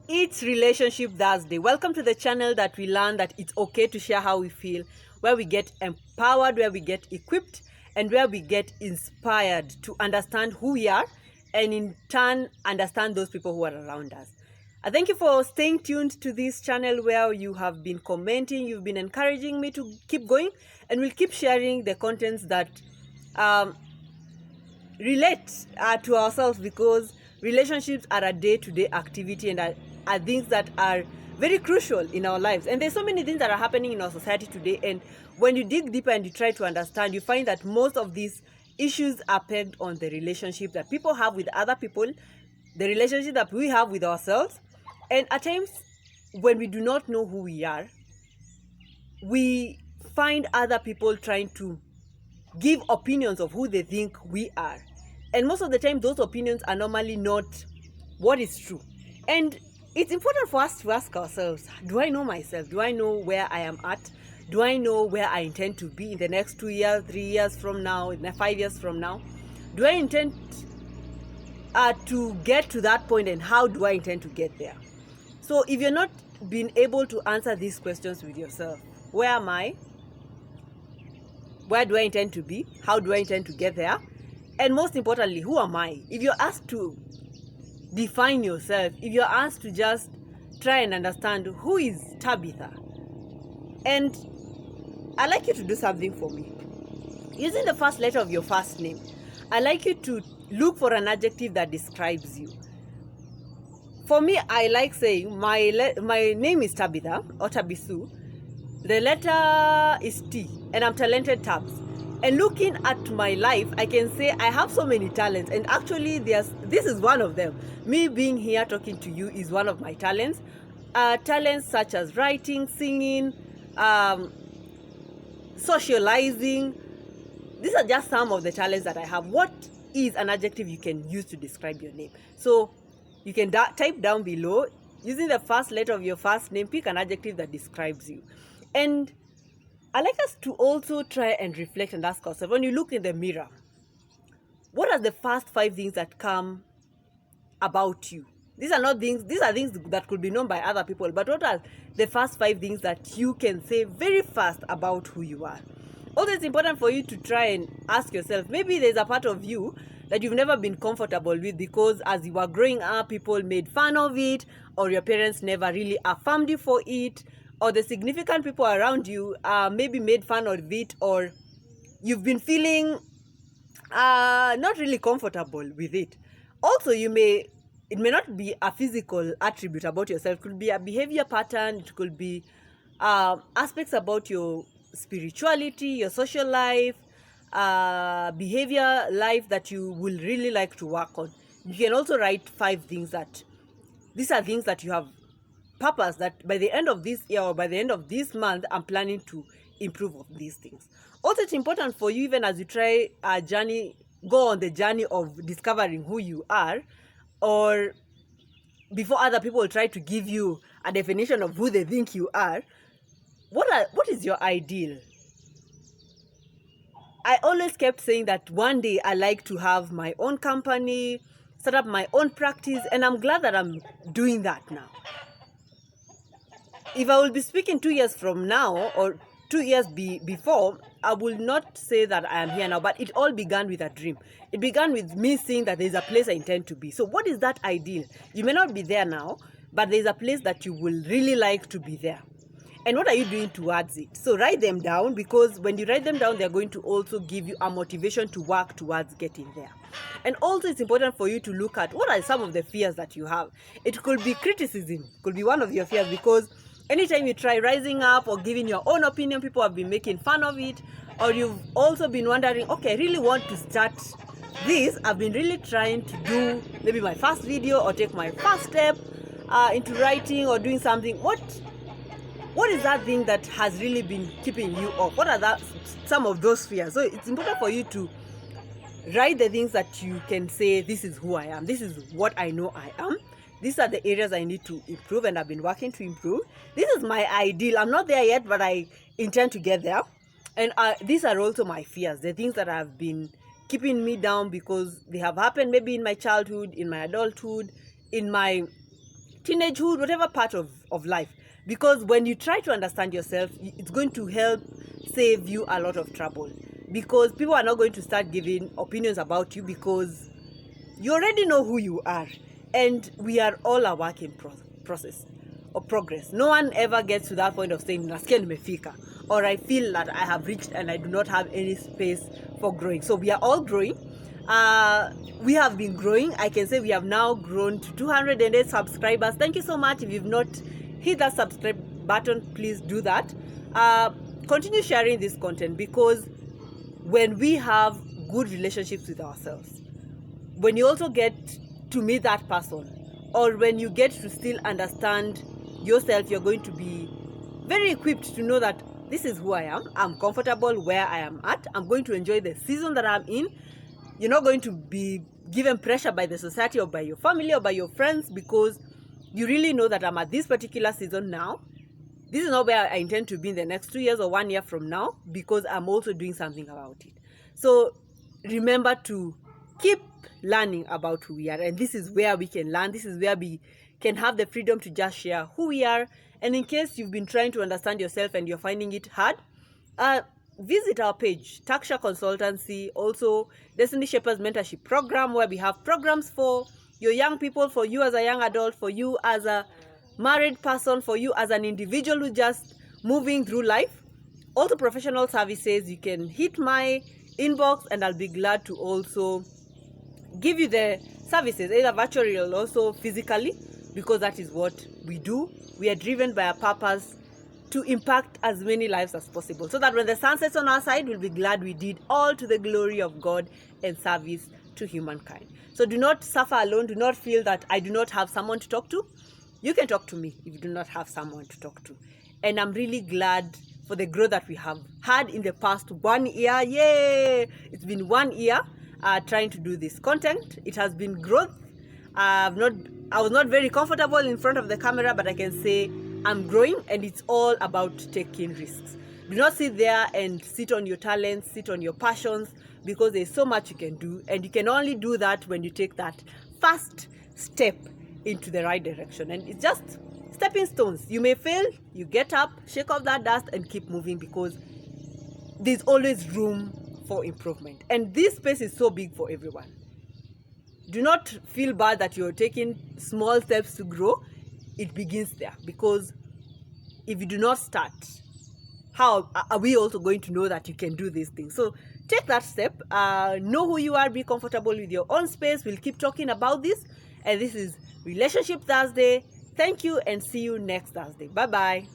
It's Relationship Thursday. Welcome to the channel that we learn that it's okay to share how we feel, where we get empowered, where we get equipped, and where we get inspired to understand who we are and in turn understand those people who are around us. I thank you for staying tuned to this channel where you have been commenting, you've been encouraging me to keep going, and we'll keep sharing the contents that relate to ourselves, because relationships are a day-to-day activity and are things that are very crucial in our lives. And there's so many things that are happening in our society today, and when you dig deeper and you try to understand, you find that most of these issues are pegged on the relationship that people have with other people, the relationship that we have with ourselves. And at times when we do not know who we are, we find other people trying to give opinions of who they think we are. And most of the time, those opinions are normally not what is true. And it's important for us to ask ourselves, do I know myself? Do I know where I am at? Do I know where I intend to be in the next 2 years, 3 years from now, 5 years from now? Do I intend to get to that point, and how do I intend to get there? So if you're not being able to answer these questions with yourself, where am I? Where do I intend to be? How do I intend to get there? And most importantly, who am I? If you're asked to define yourself, if you're asked to just try and understand who is Tabitha, and I'd like you to do something for me. Using the first letter of your first name, I'd like you to look for an adjective that describes you. For me, I like saying my name is Tabitha or Tabisu. The letter is T, and I'm talented Tabs. And looking at my life, I can say I have so many talents, and actually this is one of them. Me being here talking to you is one of my talents. Talents such as writing, singing, socializing. These are just some of the talents that I have. What is an adjective you can use to describe your name? So you can type down below, using the first letter of your first name, pick an adjective that describes you. And I like us to also try and reflect and ask ourselves, when you look in the mirror, what are the first 5 things that come about you? These are things that could be known by other people, but what are the first 5 things that you can say very fast about who you are? Also, it's important for you to try and ask yourself, maybe there's a part of you that you've never been comfortable with, because as you were growing up, people made fun of it, or your parents never really affirmed you for it, or the significant people around you maybe made fun of it, or you've been feeling not really comfortable with it. Also, it may not be a physical attribute about yourself. It could be a behavior pattern. It could be aspects about your spirituality, your social life, behavior life that you will really like to work on. You can also write 5 things that these are things that you have purpose that by the end of this year or by the end of this month, I'm planning to improve on these things. Also, it's important for you, even as you try a journey, go on the journey of discovering who you are, or before other people try to give you a definition of who they think you are, what is your ideal? I always kept saying that one day I like to have my own company, set up my own practice, and I'm glad that I'm doing that now. If I will be speaking 2 years from now, or 2 years before, I will not say that I am here now, but it all began with a dream. It began with me seeing that there's a place I intend to be. So what is that ideal? You may not be there now, but there's a place that you will really like to be there. And what are you doing towards it? So write them down, because when you write them down, they're going to also give you a motivation to work towards getting there. And also, it's important for you to look at what are some of the fears that you have. It could be criticism, could be one of your fears, because anytime you try rising up or giving your own opinion, people have been making fun of it. Or you've also been wondering, okay, I really want to start this. I've been really trying to do maybe my first video or take my first step into writing or doing something. What is that thing that has really been keeping you up? What are some of those fears? So it's important for you to write the things that you can say, this is who I am, this is what I know I am, these are the areas I need to improve and I've been working to improve. This is my ideal. I'm not there yet, but I intend to get there. And these are also my fears, the things that have been keeping me down because they have happened maybe in my childhood, in my adulthood, in my teenagehood, whatever part of life. Because when you try to understand yourself, it's going to help save you a lot of trouble. Because people are not going to start giving opinions about you because you already know who you are. And we are all a work in process or progress. No one ever gets to that point of saying, nasikia nimefika, or I feel that I have reached and I do not have any space for growing. So we are all growing. We have been growing. I can say we have now grown to 208 subscribers. Thank you so much. If you've not hit that subscribe button, please do that. Continue sharing this content, because when we have good relationships with ourselves, when you also get to meet that person, or when you get to still understand yourself, you're going to be very equipped to know that this is who I am. I'm comfortable where I am at. I'm going to enjoy the season that I'm in. You're not going to be given pressure by the society or by your family or by your friends, because you really know that I'm at this particular season now. This is not where I intend to be in the next 2 years or 1 year from now, because I'm also doing something about it. So remember to keep learning about who we are, and this is where we can learn. This is where we can have the freedom to just share who we are. And in case you've been trying to understand yourself and you're finding it hard, visit our page, Taksha Consultancy, also Destiny Shepherds Mentorship Program, where we have programs for your young people, for you as a young adult, for you as a married person, for you as an individual who just moving through life. Also professional services. You can hit my inbox and I'll be glad to also give you the services, either virtually or also physically, because that is what we do. We are driven by a purpose to impact as many lives as possible, so that when the sun sets on our side, we'll be glad we did all to the glory of God and service to humankind. So do not suffer alone. Do not feel that I do not have someone to talk to. You can talk to me if you do not have someone to talk to. And I'm really glad for the growth that we have had in the past 1 year. Yay! It's been 1 year trying to do this content. It has been growth. I was not very comfortable in front of the camera, but I can say I'm growing, and it's all about taking risks. Do not sit there and sit on your talents, sit on your passions, because there's so much you can do, and you can only do that when you take that first step into the right direction. And it's just stepping stones. You may fail, you get up, shake off that dust and keep moving, because there's always room for improvement. And this space is so big for everyone. Do not feel bad that you're taking small steps to grow. It begins there, because if you do not start, how are we also going to know that you can do these things? So take that step, know who you are, be comfortable with your own space. We'll keep talking about this, and this is Relationship Thursday. Thank you, and see you next Thursday. Bye bye.